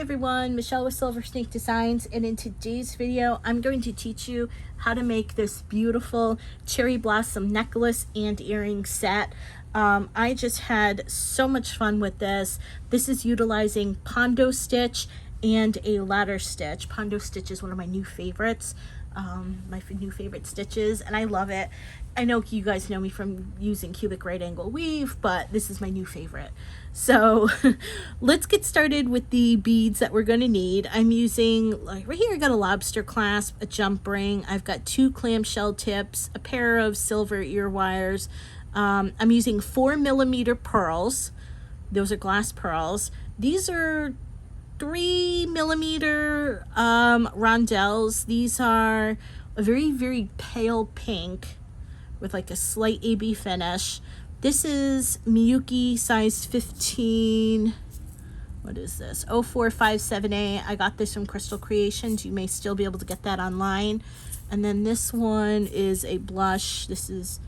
everyone, Michelle with Silver Snake Designs, and in today's video I'm going to teach you how to make this beautiful cherry blossom necklace and earring set. I just had so much fun with this. This is utilizing Pondo Stitch and a ladder stitch. Pondo Stitch is one of my new favorites, new favorite stitches, and I love it. I know you guys know me from using cubic right angle weave, but this is my new favorite. So let's get started with the beads that we're going to need. I'm using, like right here, I got a lobster clasp, a jump ring. I've got 2 clamshell tips, a pair of silver ear wires. I'm using 4mm pearls. Those are glass pearls. These are 3mm rondelles. These are a very pale pink with like a slight AB finish. This is Miyuki size 15. What is this? 04578. I got this from Crystal Creations. You may still be able to get that online. And then this one is a blush. This is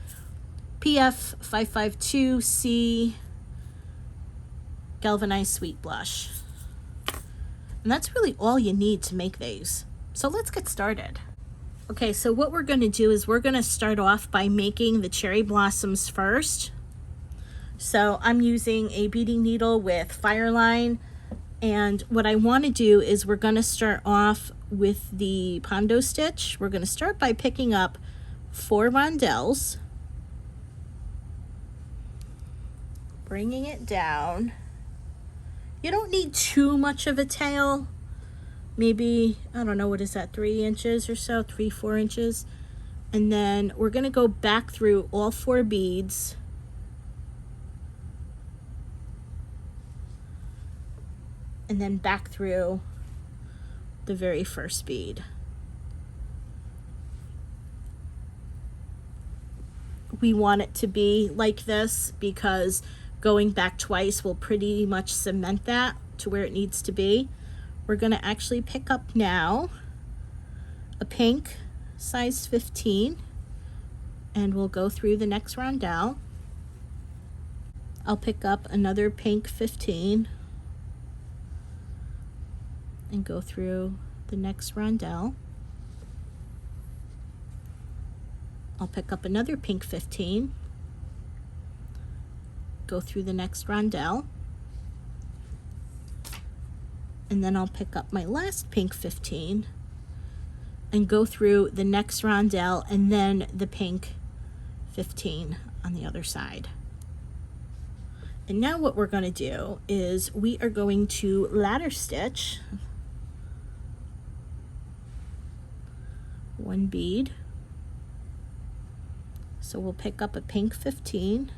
PF 552C Galvanized Sweet Blush. And that's really all you need to make these. So let's get started. Okay, so what we're going to do is we're going to start off by making the cherry blossoms first. So I'm using a beading needle with Fireline, and what I want to do is we're going to start off with the Pondo Stitch. We're going to start by picking up 4 rondelles, bringing it down. You don't need too much of a tail. Maybe, I don't know, what is that, 3 inches or so, 3-4 inches. And then we're going to go back through all 4 beads. And then back through the very first bead. We want it to be like this because going back twice will pretty much cement that to where it needs to be. We're going to actually pick up now a pink size 15, and we'll go through the next rondelle. I'll pick up another pink 15 and go through the next rondelle. I'll pick up another pink 15, go through the next rondelle. And then I'll pick up my last pink 15 and go through the next rondelle and then the pink 15 on the other side. And now what we're going to do is we are going to ladder stitch 1 bead. So we'll pick up a pink 15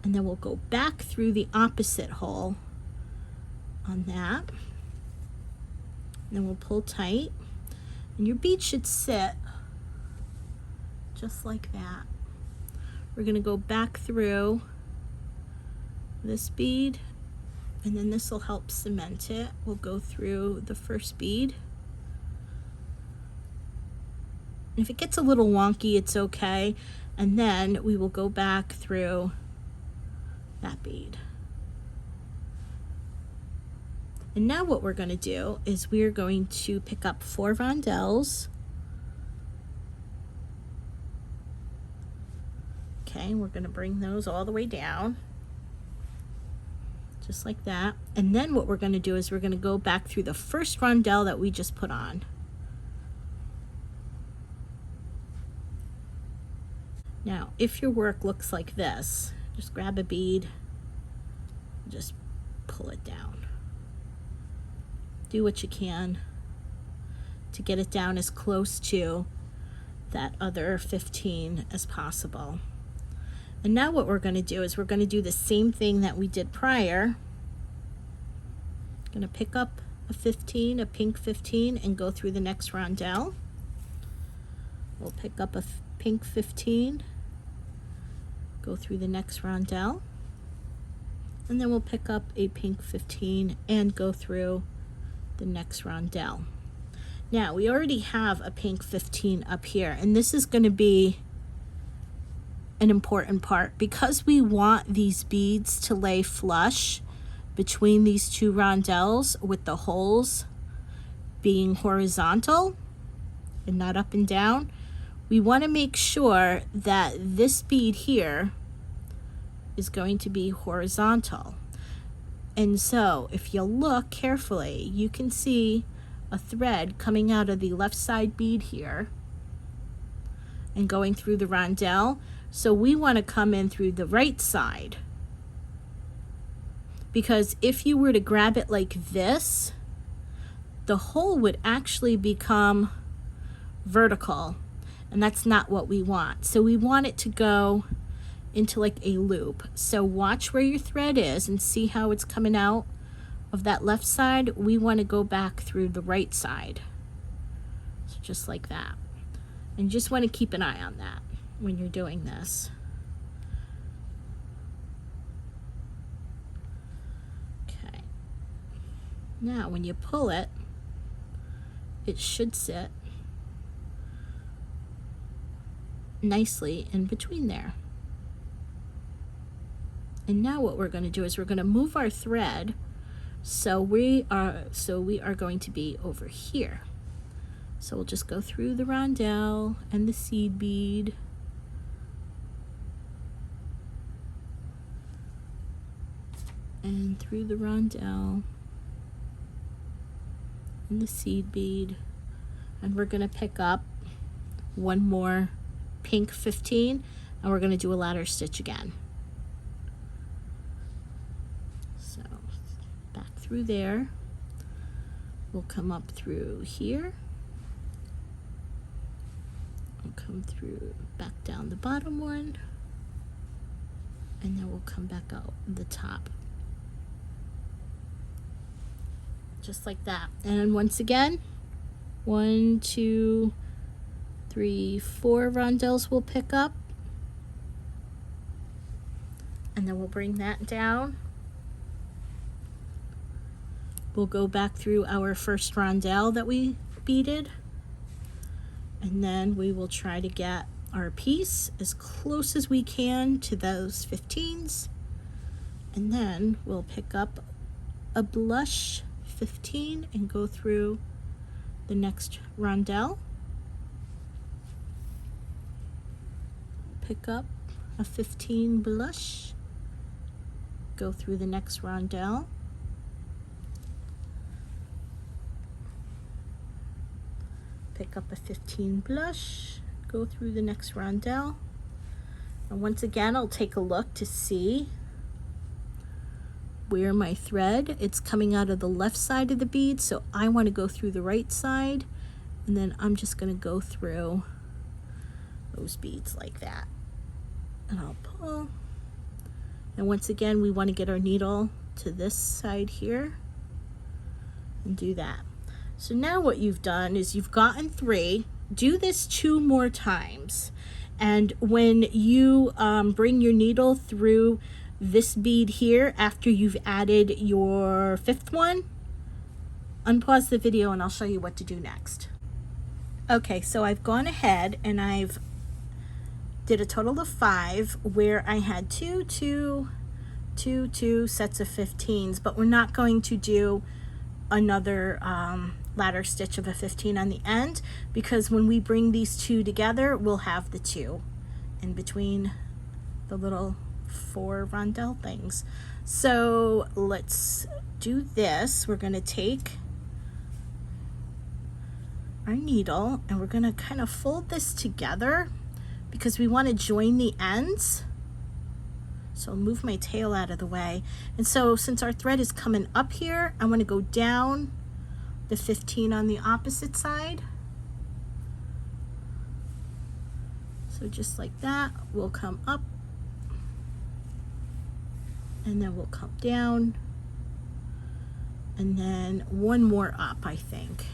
and then we'll go back through the opposite hole on that, and then we'll pull tight, and your bead should sit just like that. We're going to go back through this bead, and then this will help cement it. We'll go through the first bead. If it gets a little wonky, it's okay, and then we will go back through that bead. And now what we're going to do is we're going to pick up 4 rondelles. Okay, we're going to bring those all the way down, just like that. And then what we're going to do is we're going to go back through the first rondelle that we just put on. Now, if your work looks like this, just grab a bead, just pull it down. Do what you can to get it down as close to that other 15 as possible. And now what we're going to do is we're going to do the same thing that we did prior. Going to pick up a 15, a pink 15, and go through the next rondelle. We'll pick up a pink 15, go through the next rondelle, and then we'll pick up a pink 15 and go through the next rondelle. Now we already have a pink 15 up here, and this is going to be an important part because we want these beads to lay flush. between these two rondelles with the holes being horizontal and not up and down, we want to make sure that this bead here is going to be horizontal. And so if you look carefully, you can see a thread coming out of the left side bead here and going through the rondelle. So we want to come in through the right side, because if you were to grab it like this, the hole would actually become vertical, and that's not what we want. So we want it to go into like a loop. So watch where your thread is and see how it's coming out of that left side. We want to go back through the right side. So just like that. And just want to keep an eye on that when you're doing this. Okay. Now when you pull it, it should sit nicely in between there. And now what we're going to do is we're going to move our thread so we are going to be over here. So we'll just go through the rondelle and the seed bead, and through the rondelle and the seed bead, and we're going to pick up one more pink 15, and we're going to do a ladder stitch again. So back through there, we'll come up through here, we'll come through back down the bottom one, and then we'll come back out the top, just like that. And once again, 1, 2, 3, 4 rondelles we'll pick up, and then we'll bring that down. We'll go back through our first rondelle that we beaded, and then we will try to get our piece as close as we can to those 15s, and then we'll pick up a blush 15 and go through the next rondelle, pick up a 15 blush, go through the next rondelle, pick up a 15 blush, go through the next rondelle, and once again I'll take a look to see where my thread, it's coming out of the left side of the bead, so I want to go through the right side, and then I'm just going to go through those beads like that, and I'll pull, and once again we want to get our needle to this side here and do that. So now what you've done is you've gotten 3. Do this 2 more times, and when you bring your needle through this bead here after you've added your 5th one, unpause the video and I'll show you what to do next. Okay, so I've gone ahead and I've did a total of 5 where I had 2 sets of 15s, but we're not going to do another ladder stitch of a 15 on the end, because when we bring these 2 together we'll have the 2 in between the little 4 rondelle things. So let's do this. We're going to take our needle and we're going to kind of fold this together because we want to join the ends. So I'll move my tail out of the way, and so since our thread is coming up here, I want to go down the 15 on the opposite side. So just like that, we'll come up, and then we'll come down, and then one more up, I think,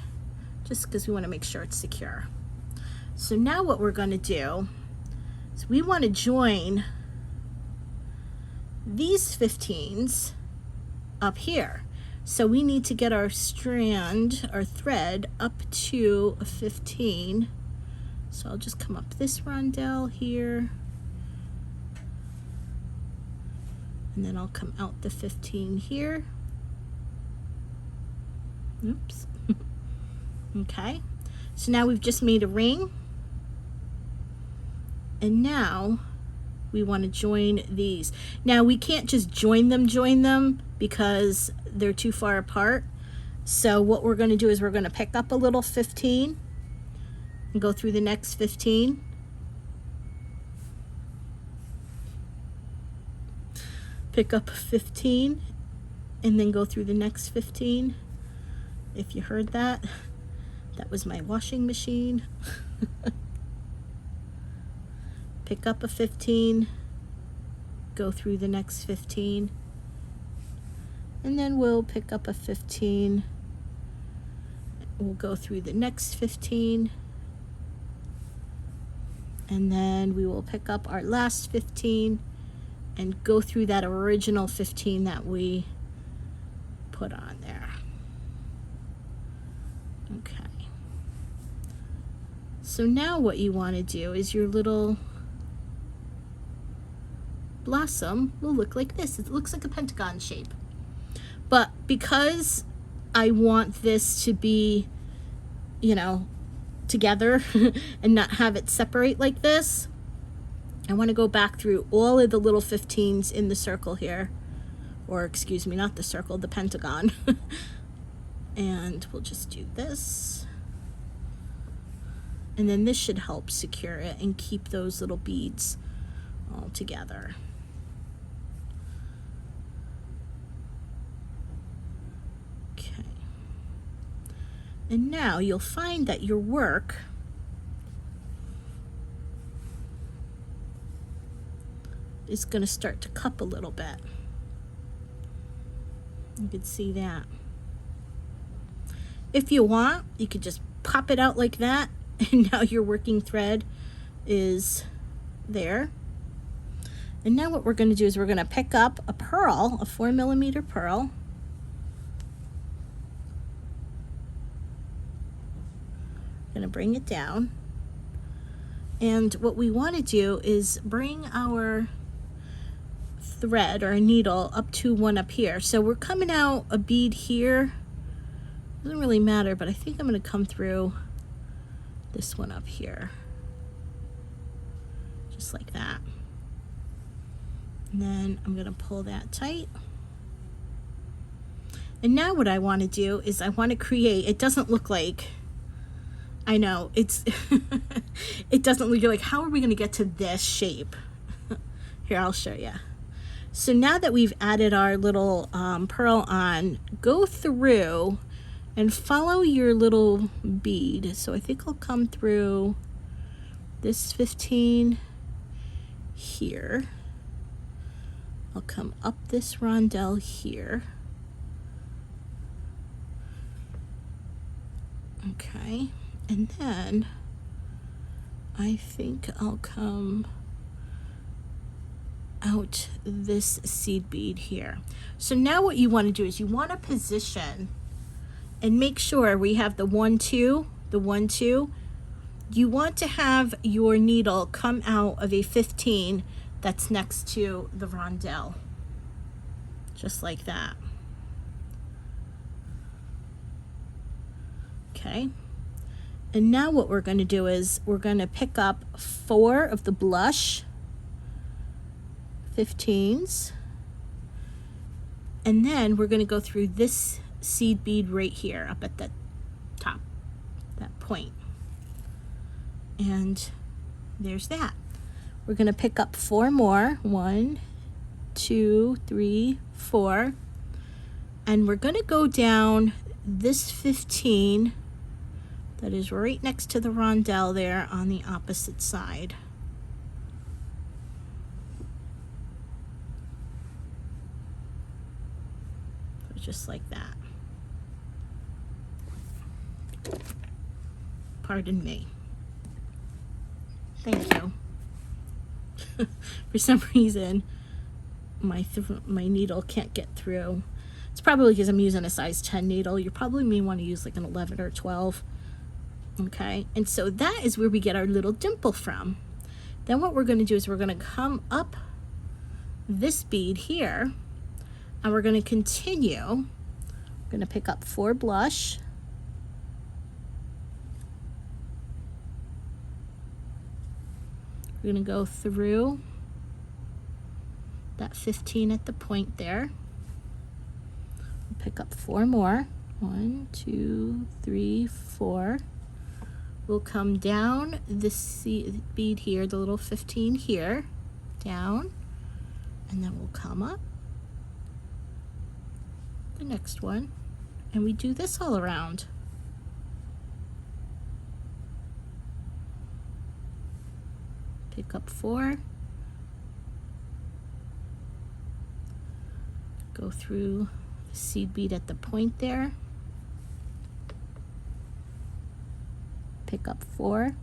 just because we want to make sure it's secure. So now what we're going to do is we want to join these 15s up here. So we need to get our strand, our thread, up to a 15. So I'll just come up this rondelle here, And then I'll come out the 15 here. Oops. Okay, so now we've just made a ring, and now we want to join these. Now we can't just join them because they're too far apart. So what we're going to do is we're going to pick up a little 15 and go through the next 15. Pick up 15 and then go through the next 15. If you heard that, that was my washing machine. Pick up a 15, go through the next 15, and then we'll pick up a 15, we'll go through the next 15, and then we will pick up our last 15 and go through that original 15 that we put on there. Okay. So now what you want to do is your little blossom will look like this. It looks like a pentagon shape. But because I want this to be, you know, together and not have it separate like this, I want to go back through all of the little 15s in the circle here. Or excuse me, not the circle, the pentagon. And we'll just do this. And then this should help secure it and keep those little beads all together. Okay. And now you'll find that your work is going to start to cup a little bit. You can see that. If you want, you could just pop it out like that, and now your working thread is there. And now what we're going to do is we're going to pick up a pearl, a 4mm pearl. Going to bring it down. And what we want to do is bring our thread or a needle up to one up here. So we're coming out a bead here. Doesn't really matter, but I think I'm going to come through this one up here. Just like that. And then I'm going to pull that tight. And now what I want to do is I want to create, it doesn't look like, I know, it's, it doesn't look like, how are we going to get to this shape? Here, I'll show you. So now that we've added our little pearl on, go through and follow your little bead. So I think I'll come through this 15 here. I'll come up this rondelle here. Okay, and then I think I'll come out this seed bead here. So now what you want to do is you want to position and make sure we have the 1, 2, the 1, 2. You want to have your needle come out of a 15 that's next to the rondelle, just like that. Okay, and now what we're going to do is we're going to pick up 4 of the blush 15s, and then we're going to go through this seed bead right here up at the top, that point. And there's that. We're going to pick up 4 more. 1, 2, 3, 4. And we're going to go down this 15 that is right next to the rondelle there on the opposite side. So just like that. Pardon me. Thank you. For some reason, my needle can't get through. It's probably because I'm using a size 10 needle. You probably may want to use like an 11 or 12. Okay, and so that is where we get our little dimple from. Then what we're going to do is we're going to come up this bead here, and we're going to continue. I'm going to pick up 4 blush. We're going to go through that 15 at the point there. Pick up 4 more. 1, 2, 3, 4. We'll come down this bead here, the little 15 here, down, and then we'll come up the next one, and we do this all around. Pick up 4, go through the seed bead at the point there, pick up 4,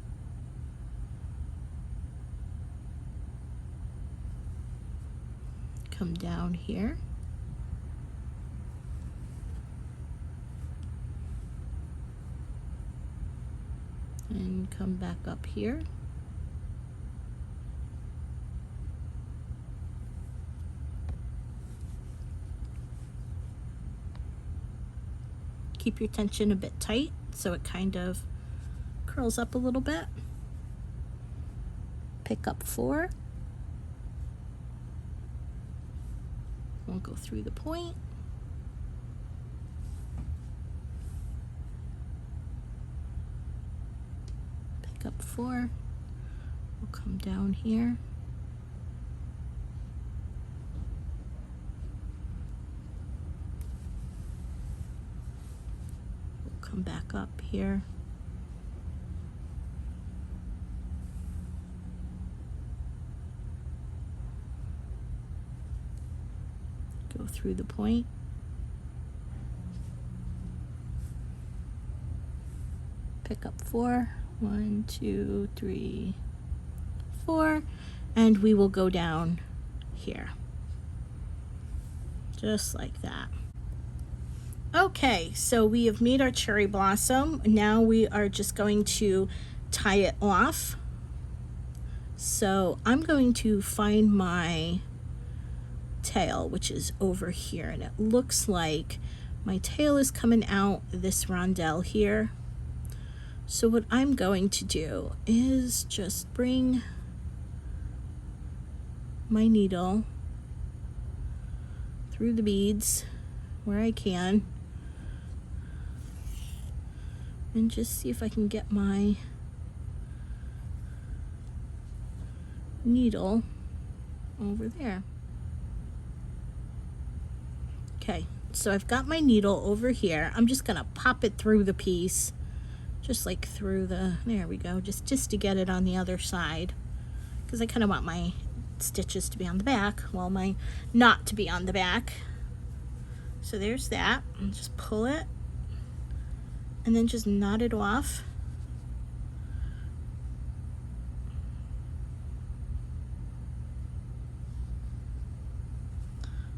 come down here, and come back up here. Keep your tension a bit tight so it kind of curls up a little bit. Pick up 4. We'll go through the point. Pick up 4. We'll come down here. We'll come back up here. Go through the point. Pick up 4. 1, 2, 3, 4, and we will go down here, just like that. Okay, so we have made our cherry blossom. Now we are just going to tie it off. So I'm going to find my tail, which is over here, and it looks like my tail is coming out this rondelle here. So what I'm going to do is just bring my needle through the beads where I can and just see if I can get my needle over there. Okay, so I've got my needle over here. I'm just gonna pop it through the piece, just like through the, there we go, just to get it on the other side, because I kind of want my stitches to be on the back, well, my knot to be on the back. So there's that, and just pull it, and then just knot it off.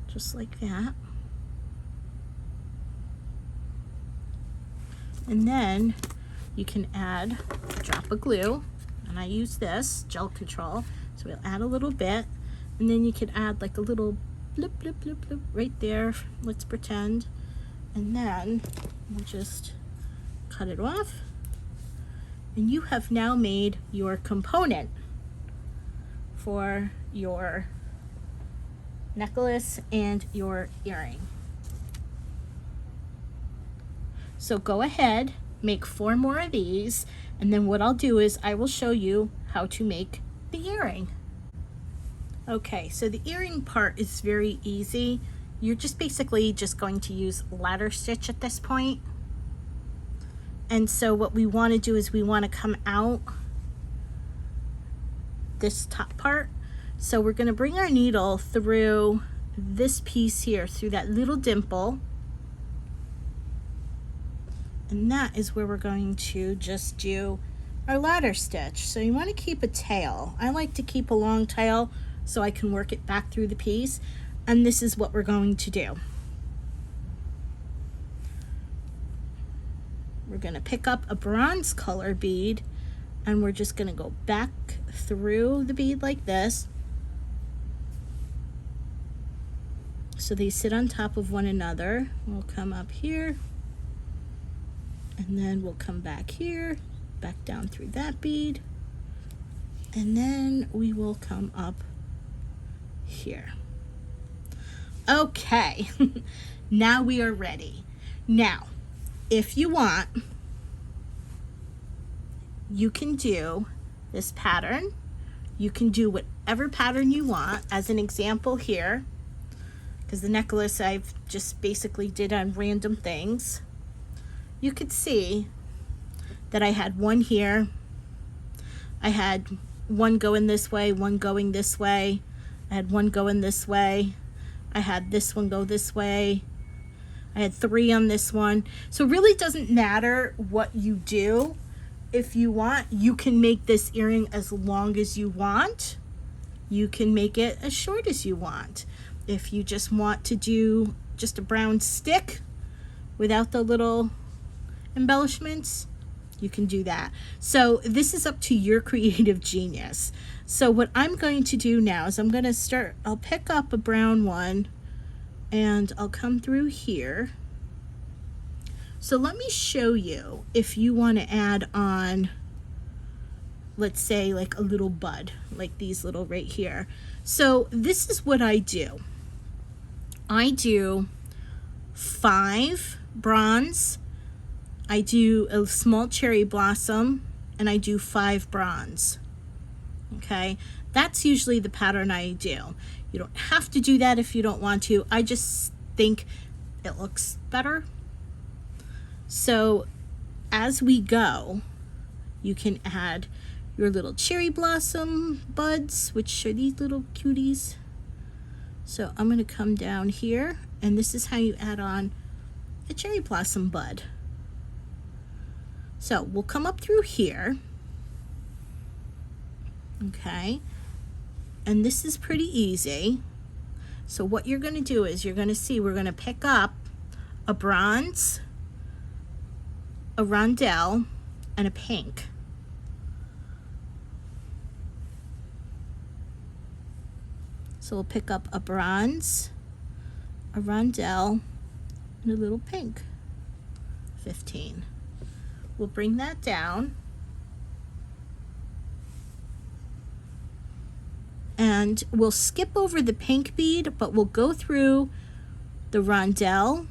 Just like that. And then you can add a drop of glue, and I use this gel control, so we'll add a little bit, and then you can add like a little blip blip blip blip right there, let's pretend, and then we'll just cut it off, and you have now made your component for your necklace and your earring. So go ahead, make 4 more of these, and then what I'll do is I will show you how to make the earring. Okay, so the earring part is very easy. You're just basically just going to use ladder stitch at this point. And so what we want to do is we want to come out this top part. So we're going to bring our needle through this piece here, through that little dimple. And that is where we're going to just do our ladder stitch. So you want to keep a tail. I like to keep a long tail so I can work it back through the piece. And this is what we're going to do. We're going to pick up a bronze color bead, and we're just going to go back through the bead like this. So they sit on top of one another. We'll come up here, and then we'll come back here, back down through that bead, and then we will come up here. Okay, now we are ready. Now, if you want, you can do this pattern. You can do whatever pattern you want. As an example here, because the necklace I've just basically did on random things, you could see that I had one here. I had one going this way, one going this way. I had one going this way. I had this one go this way. I had 3 on this one. So it really doesn't matter what you do. If you want, you can make this earring as long as you want. You can make it as short as you want. If you just want to do just a brown stick without the little embellishments, you can do that. So this is up to your creative genius. So what I'm going to do now is I'll pick up a brown one and I'll come through here. So let me show you if you want to add on, let's say like a little bud, like these little right here. So this is what I do. I do 5 bronze, I do a small cherry blossom, and I do 5 bronze. Okay, that's usually the pattern I do. You don't have to do that if you don't want to. I just think it looks better. So as we go, you can add your little cherry blossom buds, which are these little cuties. So I'm going to come down here, and this is how you add on a cherry blossom bud. So we'll come up through here. Okay, and this is pretty easy. So what you're going to do is you're going to see we're going to pick up a bronze, a rondelle, and a pink. So we'll pick up a bronze, a rondelle, and a little pink. 15. We'll bring that down. And we'll skip over the pink bead, but we'll go through the rondelle,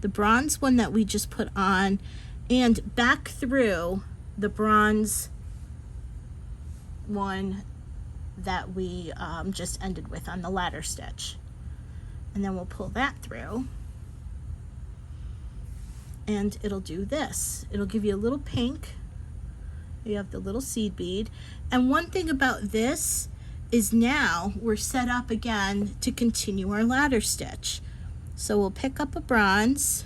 the bronze one that we just put on, and back through the bronze one that we just ended with on the ladder stitch. And then we'll pull that through, and it'll do this. It'll give you a little pink. You have the little seed bead. And one thing about this is now we're set up again to continue our ladder stitch. So we'll pick up a bronze.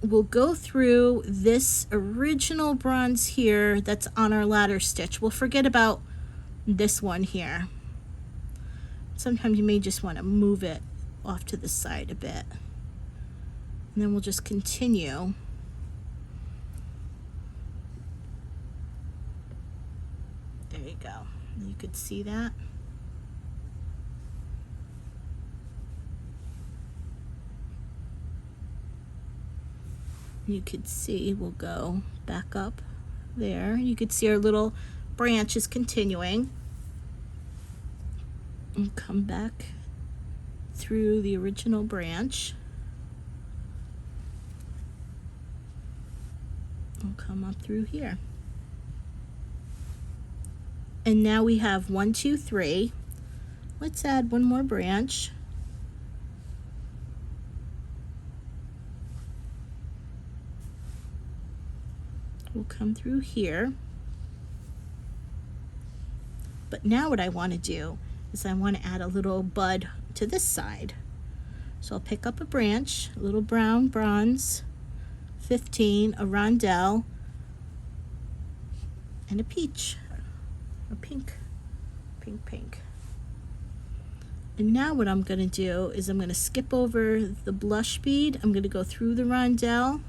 We'll go through this original bronze here that's on our ladder stitch. We'll forget about this one here. Sometimes you may just want to move it off to the side a bit. And then we'll just continue. There you go. You could see that. You could see, we'll go back up there. You could see our little branch is continuing. And come back through the original branch. We'll come up through here. And now we have 1, 2, 3. Let's add one more branch. We'll come through here. But now what I want to do is I want to add a little bud to this side. So I'll pick up a branch, a little brown, bronze, 15, a rondelle, and a peach. Or pink, pink. And now what I'm going to do is I'm going to skip over the blush bead. I'm going to go through the rondelle,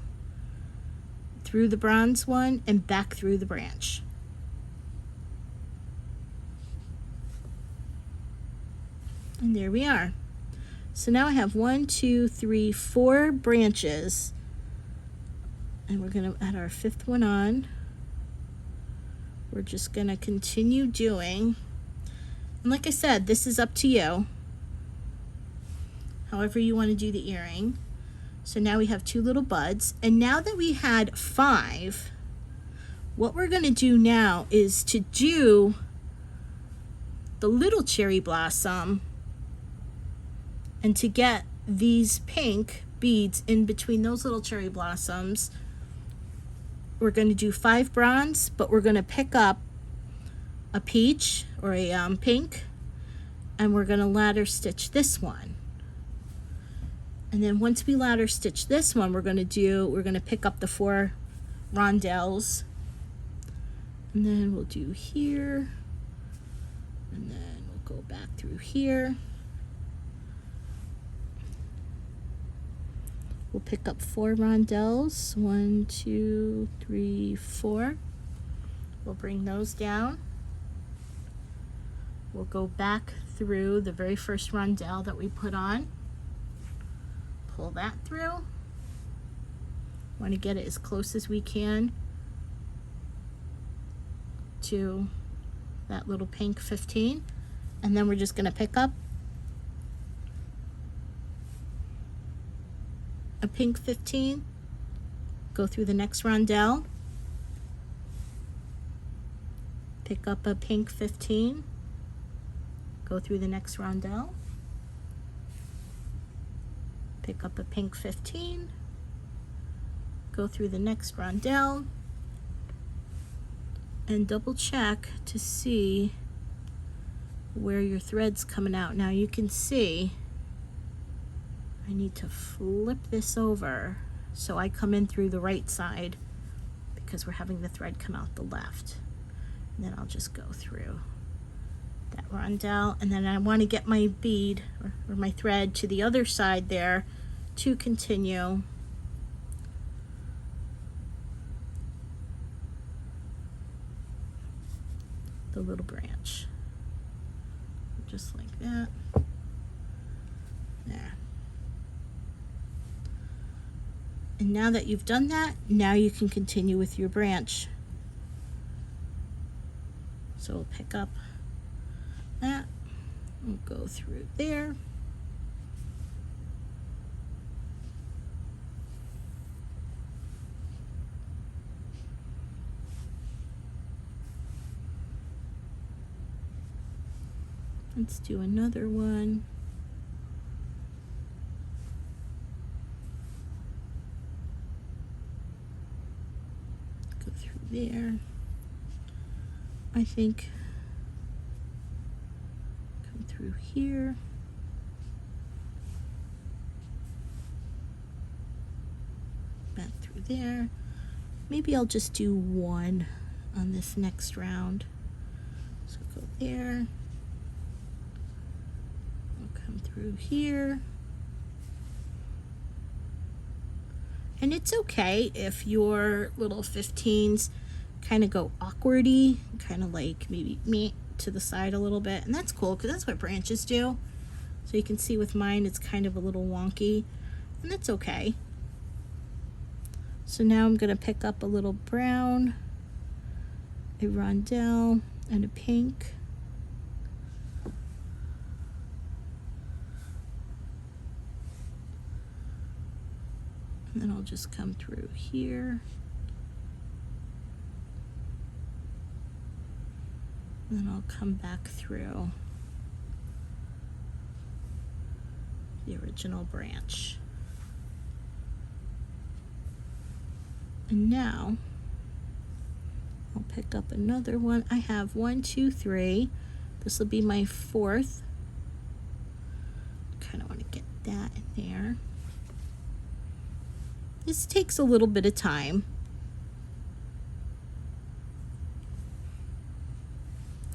through the bronze one, and back through the branch. And there we are. So now I have 1, 2, 3, 4 branches, and we're going to add our 5th one on. We're just going to continue doing, and like I said, this is up to you, however you want to do the earring. So now we have 2 little buds, and now that we had 5, what we're going to do now is to do the little cherry blossom, and to get these pink beads in between those little cherry blossoms, we're going to do 5 bronze, but we're going to pick up a peach or a pink, and we're going to ladder stitch this one. And then once we ladder stitch this one, we're going to pick up the 4 rondelles, and then we'll do here, and then we'll go back through here. We'll pick up 4 rondelles, 1, 2, 3, 4. We'll bring those down. We'll go back through the very first rondelle that we put on. Pull that through. Want to get it as close as we can to that little pink 15. And then we're just going to pick up a pink 15, go through the next rondelle, pick up a pink 15, go through the next rondelle, pick up a pink 15, go through the next rondelle, and double check to see where your thread's coming out. Now you can see I need to flip this over so I come in through the right side, because we're having the thread come out the left. And then I'll just go through that rondelle, and then I want to get my bead or my thread to the other side there to continue the little branch, just like that. There. And now that you've done that, now you can continue with your branch. So we'll pick up that, we'll go through there, let's do another one. Go through there. I think come through here. Back through there. Maybe I'll just do one on this next round. So go there. I'll come through here. And it's okay if your little 15s kind of go awkwardy, kind of like maybe me to the side a little bit, and that's cool because that's what branches do. So you can see with mine it's kind of a little wonky, and that's okay. So now I'm going to pick up a little brown, a rondelle, and a pink. And then I'll just come through here. And then I'll come back through the original branch. And now I'll pick up another one. I have 1, 2, 3. This will be my 4th. Kind of want to get that in there. This takes a little bit of time.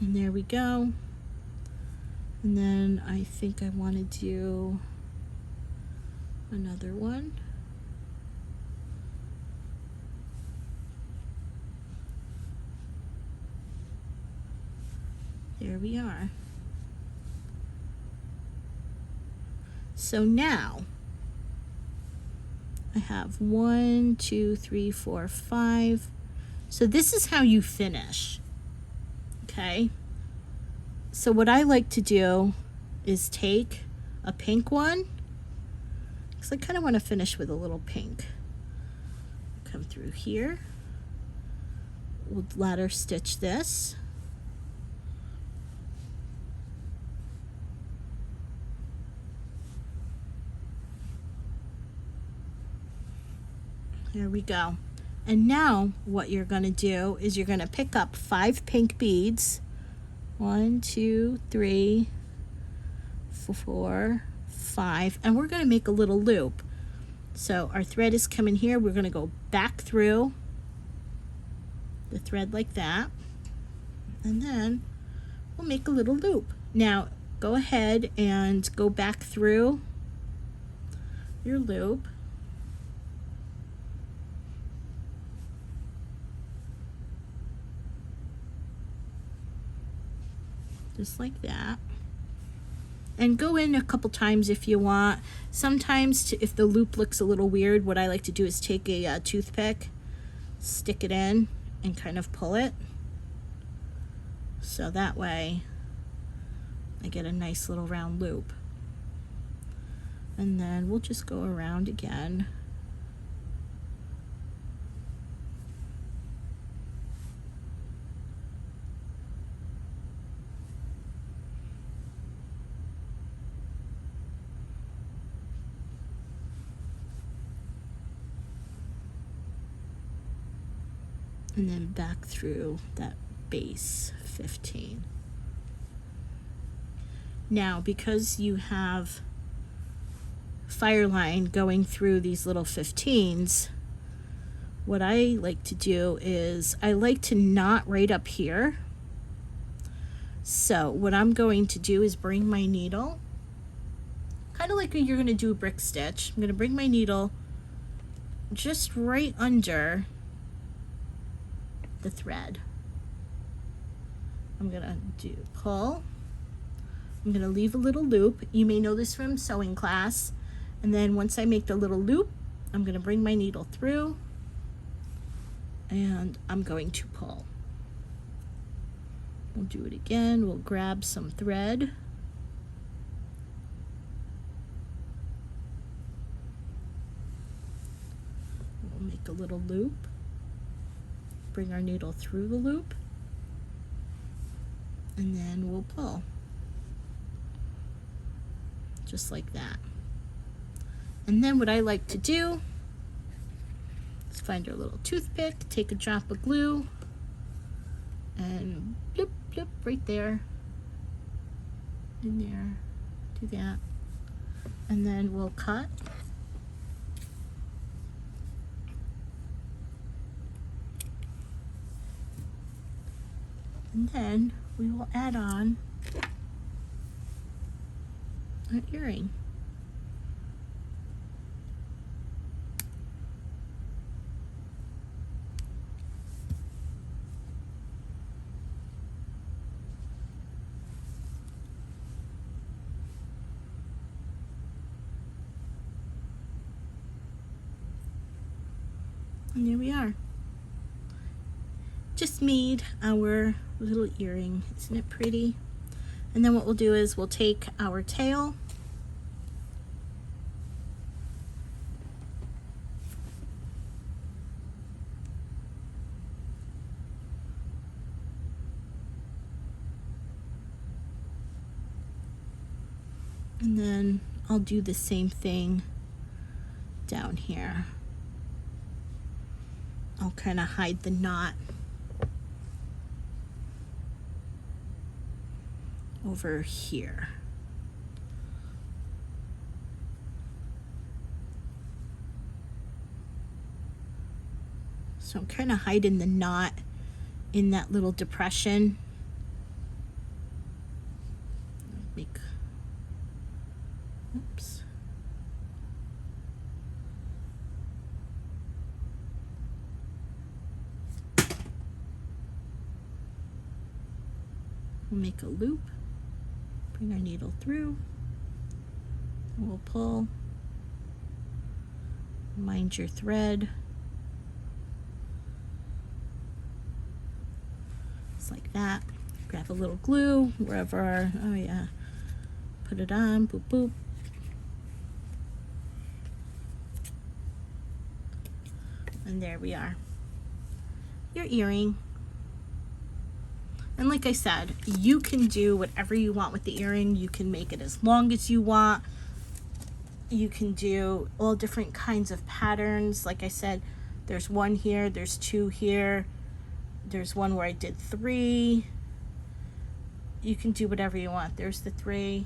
And there we go. And then I think I want to do another one. There we are. So now I have 1, 2, 3, 4, 5. So this is how you finish. Okay. So what I like to do is take a pink one, because I kind of want to finish with a little pink. Come through here. We'll ladder stitch this. There we go. And now what you're going to do is you're going to pick up 5 pink beads. 1, 2, 3, 4, 5, and we're going to make a little loop. So our thread is coming here. We're going to go back through the thread like that, and then we'll make a little loop. Now go ahead and go back through your loop. Just like that. And go in a couple times if you want. Sometimes if the loop looks a little weird, what I like to do is take a toothpick, stick it in, and kind of pull it. So that way I get a nice little round loop. And then we'll just go around again. And then back through that base 15. Now, because you have fire line going through these little 15s, what I like to do is I like to knot right up here. So what I'm going to do is bring my needle, kind of like you're going to do a brick stitch. I'm going to bring my needle just right under the thread. I'm gonna pull. I'm gonna leave a little loop. You may know this from sewing class. And then once I make the little loop, I'm gonna bring my needle through and I'm going to pull. We'll do it again. We'll grab some thread. We'll make a little loop. Bring our needle through the loop, and then we'll pull. Just like that. And then what I like to do is find our little toothpick, take a drop of glue, and blip, blip, right there, in there, do that. And then we'll cut. And then we will add on an earring. And there we are. Just made our little earring. Isn't it pretty? And then what we'll do is we'll take our tail, and then I'll do the same thing down here. I'll kind of hide the knot over here. So I'm kind of hiding the knot in that little depression. Make, oops. We'll make a loop, bring our needle through, We'll pull. Mind your thread. Just like that. Grab a little glue wherever, oh yeah. Put it on, boop, boop. And there we are. Your earring. And like I said, you can do whatever you want with the earring. You can make it as long as you want. You can do all different kinds of patterns. Like I said, there's one here, there's two here. There's one where I did 3. You can do whatever you want. There's the 3.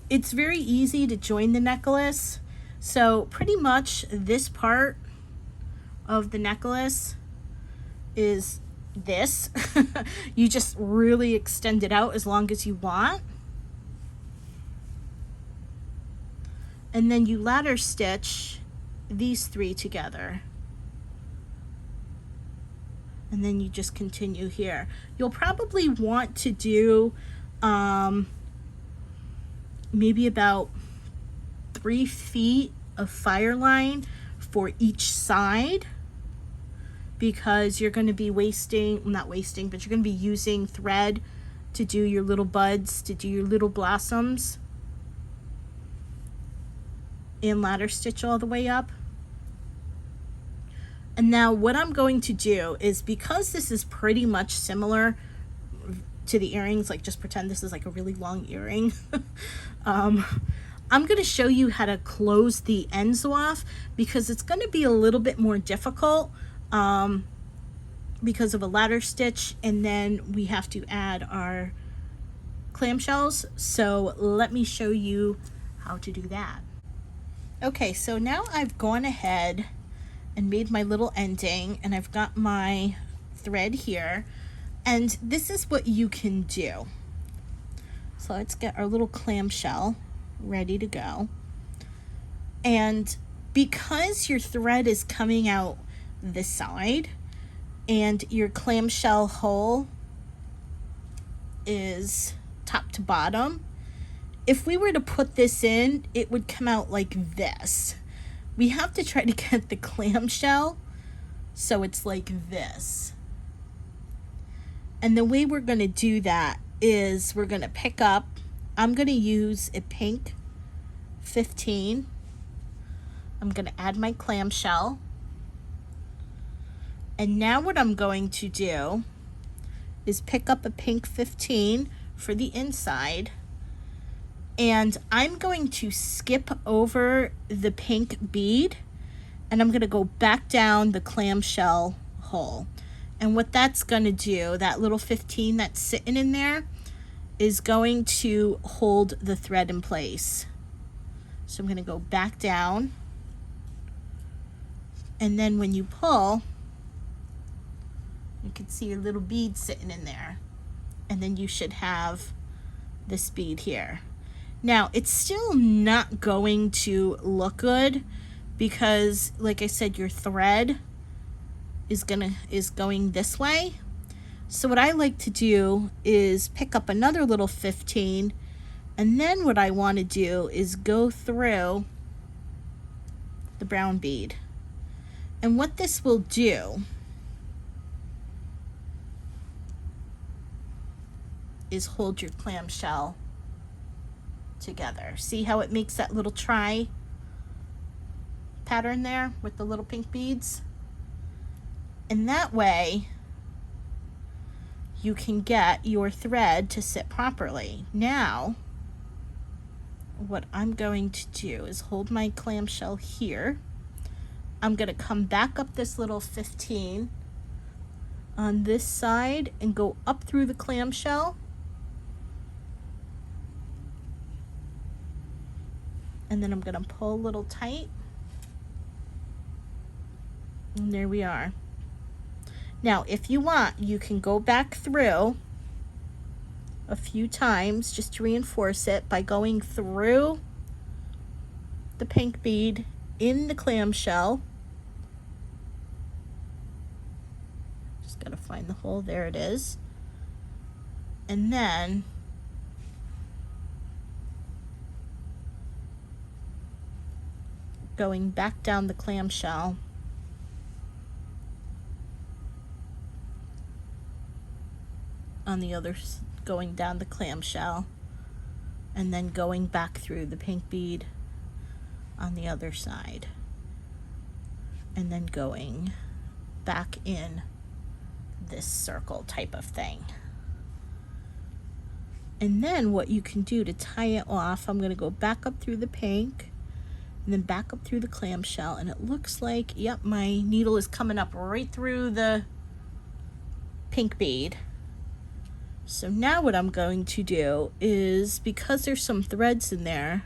It's very easy to join the necklace. So pretty much this part of the necklace is this. You just really extend it out as long as you want. And then you ladder stitch these 3 together. And then you just continue here. You'll probably want to do maybe about 3 feet of fire line for each side, because you're going to be not wasting, but you're going to be using thread to do your little buds, to do your little blossoms, and ladder stitch all the way up. And now what I'm going to do is, because this is pretty much similar to the earrings, like just pretend this is like a really long earring. I'm going to show you how to close the ends off, because it's going to be a little bit more difficult because of a ladder stitch, and then we have to add our clamshells. So let me show you how to do that. Okay, so now I've gone ahead and made my little ending, and I've got my thread here, and this is what you can do. So let's get our little clamshell ready to go. And because your thread is coming out this side and your clamshell hole is top to bottom, if we were to put this in, it would come out like this. We have to try to get the clamshell so it's like this. And the way we're going to do that is we're going to pick up, I'm going to use a pink 15. I'm going to add my clamshell. And now what I'm going to do is pick up a pink 15 for the inside, and I'm going to skip over the pink bead, and I'm going to go back down the clamshell hole. And what that's going to do, that little 15 that's sitting in there, is going to hold the thread in place. So I'm going to go back down, and then when you pull, you can see your little bead sitting in there, and then you should have this bead here. Now, it's still not going to look good because, like I said, your thread is going this way. So what I like to do is pick up another little 15, and then what I want to do is go through the brown bead. And what this will do is hold your clamshell together. See how it makes that little tri pattern there with the little pink beads? And that way you can get your thread to sit properly. Now what I'm going to do is hold my clamshell here. I'm going to come back up this little 15 on this side and go up through the clamshell. And then I'm going to pull a little tight. And there we are. Now, if you want, you can go back through a few times just to reinforce it by going through the pink bead in the clamshell. Just got to find the hole. There it is. And then going back down the clamshell, on the other, going down the clamshell, and then going back through the pink bead on the other side, and then going back in this circle type of thing. And then what you can do to tie it off, I'm going to go back up through the pink and then back up through the clamshell, and it looks like, yep, my needle is coming up right through the pink bead. So now what I'm going to do is, because there's some threads in there,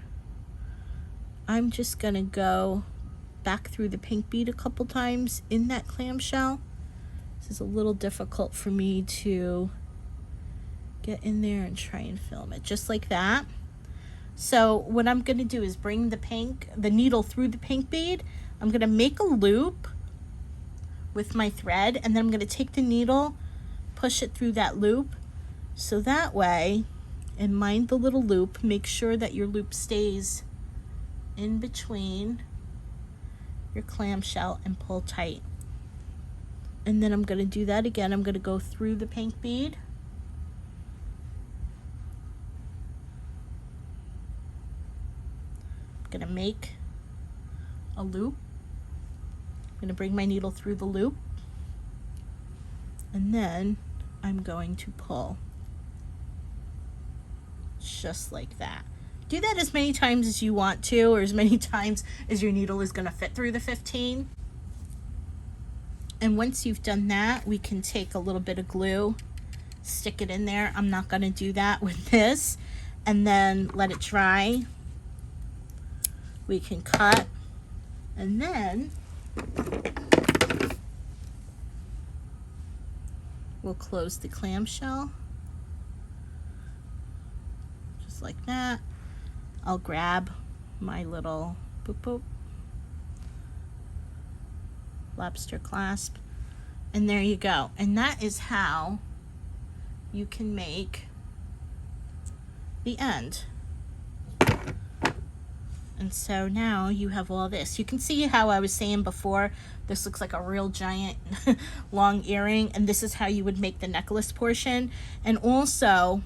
I'm just going to go back through the pink bead a couple times in that clamshell. This is a little difficult for me to get in there and try and film it, just like that. So what I'm going to do is bring the needle through the pink bead. I'm going to make a loop with my thread, and then I'm going to take the needle, push it through that loop, so that way, and mind the little loop, make sure that your loop stays in between your clamshell and pull tight. And then I'm going to do that again. I'm going to go through the pink bead, I'm going to make a loop, I'm going to bring my needle through the loop, and then I'm going to pull just like that. Do that as many times as you want to, or as many times as your needle is going to fit through the 15. And once you've done that, we can take a little bit of glue, stick it in there. I'm not going to do that with this. And then let it dry. We can cut, and then we'll close the clamshell just like that. I'll grab my little boop boop lobster clasp, and there you go. And that is how you can make the end. And so now you have all this. You can see how I was saying before, this looks like a real giant long earring, and this is how you would make the necklace portion. And also,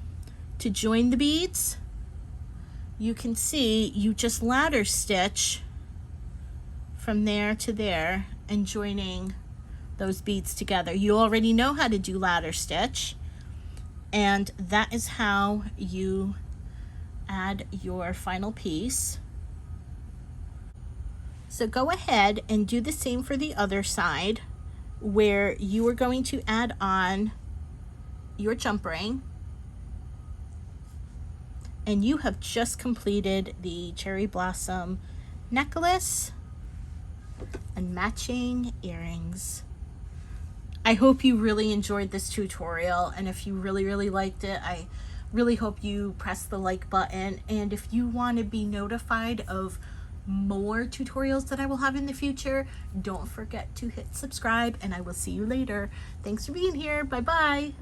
to join the beads, you can see you just ladder stitch from there to there and joining those beads together. You already know how to do ladder stitch, and that is how you add your final piece. So go ahead and do the same for the other side, where you are going to add on your jump ring, and you have just completed the cherry blossom necklace and matching earrings. I hope you really enjoyed this tutorial, and if you really liked it, I really hope you press the like button. And if you want to be notified of more tutorials that I will have in the future, don't forget to hit subscribe, and I will see you later. Thanks for being here. Bye bye.